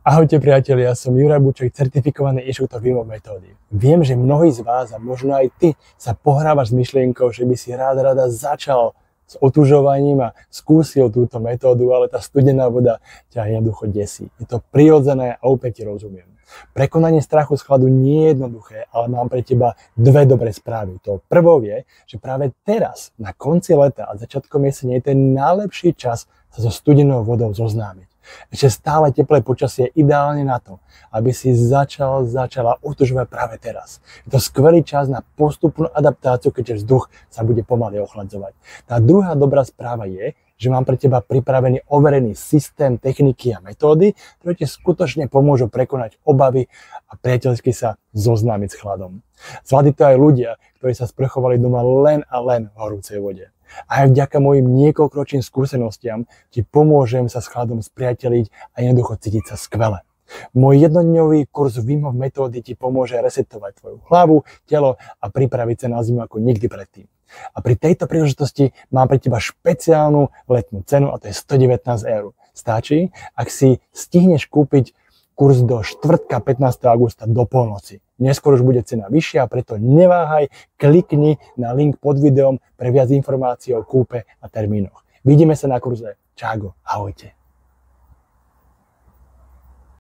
Ahojte priatelia, ja som Juraj Buček, certifikovaný inštruktor Wim Hof metódy. Viem, že mnohí z vás a možno aj ty sa pohrávaš s myšlienkou, že by si rada začal s otužovaním a skúsil túto metódu, ale tá studená voda ťa jednoducho desí. Je to prirodzené a úplne ti rozumiem. Prekonanie strachu z chladu nie je jednoduché, ale mám pre teba dve dobré správy. To prvou je, že práve teraz, na konci leta a začiatkom jesene je ten najlepší čas sa so studenou vodou zoznámiť. Ešte stále teplé počasie je ideálne na to, aby si začala otužovať práve teraz. Je to skvelý čas na postupnú adaptáciu, keďže vzduch sa bude pomaly ochladzovať. Tá druhá dobrá správa je, že mám pre teba pripravený overený systém, techniky a metódy, ktoré ti skutočne pomôžu prekonať obavy a priateľsky sa zoznámiť s chladom. Zvládli to aj ľudia, ktorí sa sprchovali doma len a len v horúcej vode. A aj vďaka mojim niekoľkoročným skúsenostiam ti pomôžem sa s chladom spriateliť a jednoducho cítiť sa skvele. Môj jednodňový kurz Wim Hof metódy ti pomôže resetovať tvoju hlavu, telo a pripraviť sa na zimu ako nikdy predtým. A pri tejto príležitosti mám pre teba špeciálnu letnú cenu a to je 119 €. Stačí, ak si stihneš kúpiť kurz do štvrtka 15. augusta do polnoci. Neskôr už bude cena vyššia, preto neváhaj, klikni na link pod videom pre viac informácií o kúpe a termínoch. Vidíme sa na kurze. Čágo, ahojte.